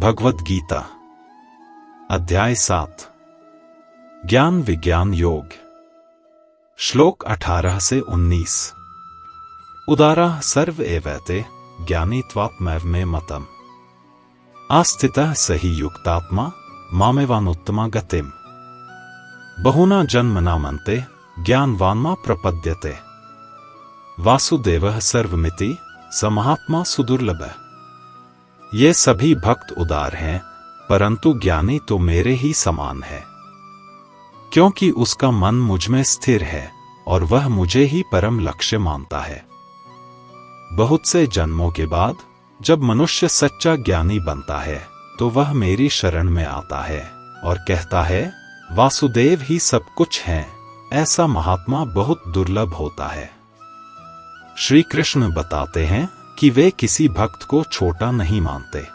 भगवद गीता अध्याय 7 ज्ञान विज्ञान योग श्लोक 18 से 19। उदारः सर्व एवैते ज्ञानीत्वात्मैव मे मतम् आस्थितः सहि युक्तात्मा मामेवानुत्तमा गतिम् बहुना जन्मनामन्ते ज्ञानवान्मा प्रपद्यते वासुदेवः सर्वमिति स महात्मा सुदुर्लभः। ये सभी भक्त उदार हैं, परंतु ज्ञानी तो मेरे ही समान है, क्योंकि उसका मन मुझ में स्थिर है और वह मुझे ही परम लक्ष्य मानता है। बहुत से जन्मों के बाद जब मनुष्य सच्चा ज्ञानी बनता है तो वह मेरी शरण में आता है और कहता है वासुदेव ही सब कुछ है। ऐसा महात्मा बहुत दुर्लभ होता है। श्री कृष्ण बताते हैं कि वे किसी भक्त को छोटा नहीं मानते।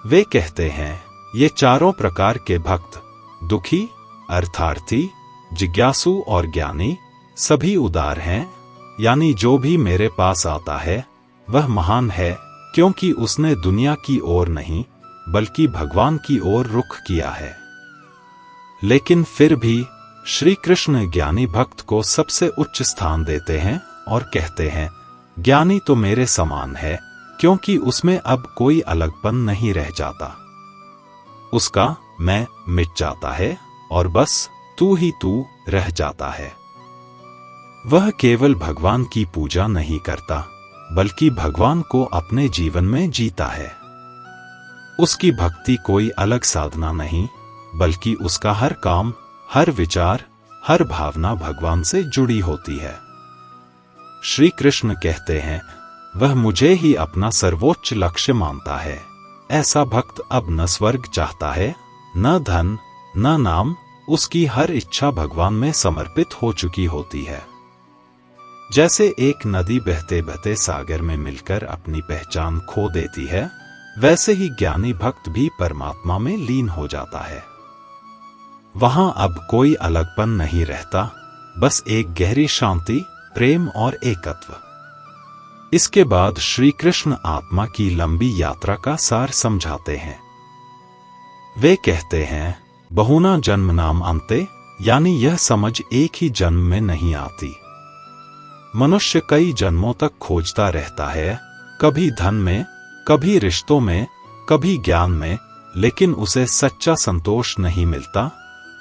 वे कहते हैं ये चारों प्रकार के भक्त, दुखी, अर्थार्थी, जिज्ञासु और ज्ञानी, सभी उदार हैं, यानी जो भी मेरे पास आता है वह महान है, क्योंकि उसने दुनिया की ओर नहीं बल्कि भगवान की ओर रुख किया है। लेकिन फिर भी श्री कृष्ण ज्ञानी भक्त को सबसे उच्च स्थान देते हैं और कहते हैं ज्ञानी तो मेरे समान है, क्योंकि उसमें अब कोई अलगपन नहीं रह जाता। उसका मैं मिट जाता है और बस तू ही तू रह जाता है। वह केवल भगवान की पूजा नहीं करता बल्कि भगवान को अपने जीवन में जीता है। उसकी भक्ति कोई अलग साधना नहीं बल्कि उसका हर काम, हर विचार, हर भावना भगवान से जुड़ी होती है। श्री कृष्ण कहते हैं वह मुझे ही अपना सर्वोच्च लक्ष्य मानता है। ऐसा भक्त अब न स्वर्ग चाहता है, न धन, न नाम, उसकी हर इच्छा भगवान में समर्पित हो चुकी होती है। जैसे एक नदी बहते बहते सागर में मिलकर अपनी पहचान खो देती है, वैसे ही ज्ञानी भक्त भी परमात्मा में लीन हो जाता है। वहां अब कोई अलगपन नहीं रहता, बस एक गहरी शांति, प्रेम और एकत्व। इसके बाद श्री कृष्ण आत्मा की लंबी यात्रा का सार समझाते हैं। वे कहते हैं बहुना जन्मनाम अन्ते, यानी यह समझ एक ही जन्म में नहीं आती। मनुष्य कई जन्मों तक खोजता रहता है, कभी धन में, कभी रिश्तों में, कभी ज्ञान में, लेकिन उसे सच्चा संतोष नहीं मिलता,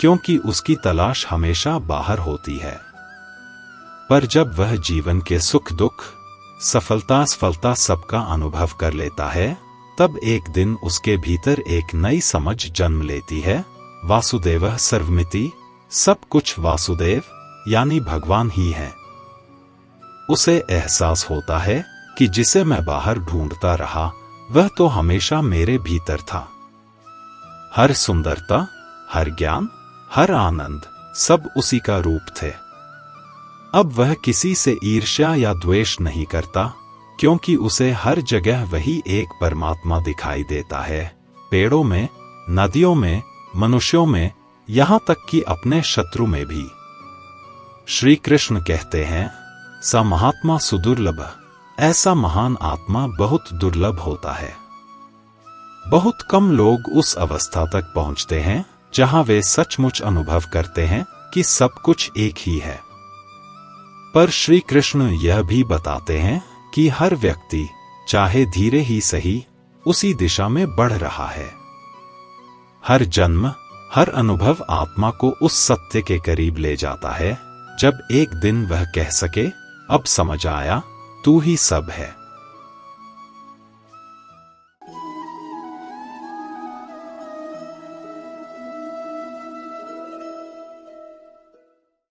क्योंकि उसकी तलाश हमेशा बाहर होती है। पर जब वह जीवन के सुख दुख, सफलता असफलता सबका अनुभव कर लेता है, तब एक दिन उसके भीतर एक नई समझ जन्म लेती है। वासुदेवः सर्वमिति, सब कुछ वासुदेव यानी भगवान ही है। उसे एहसास होता है कि जिसे मैं बाहर ढूंढता रहा वह तो हमेशा मेरे भीतर था। हर सुंदरता, हर ज्ञान, हर आनंद, सब उसी का रूप थे। अब वह किसी से ईर्ष्या या द्वेष नहीं करता, क्योंकि उसे हर जगह वही एक परमात्मा दिखाई देता है, पेड़ों में, नदियों में, मनुष्यों में, यहां तक कि अपने शत्रु में भी। श्री कृष्ण कहते हैं स महात्मा सुदुर्लभ, ऐसा महान आत्मा बहुत दुर्लभ होता है। बहुत कम लोग उस अवस्था तक पहुंचते हैं जहां वे सचमुच अनुभव करते हैं कि सब कुछ एक ही है। पर श्री कृष्ण यह भी बताते हैं कि हर व्यक्ति, चाहे धीरे ही सही, उसी दिशा में बढ़ रहा है। हर जन्म, हर अनुभव आत्मा को उस सत्य के करीब ले जाता है, जब एक दिन वह कह सके अब समझ आया, तू ही सब है।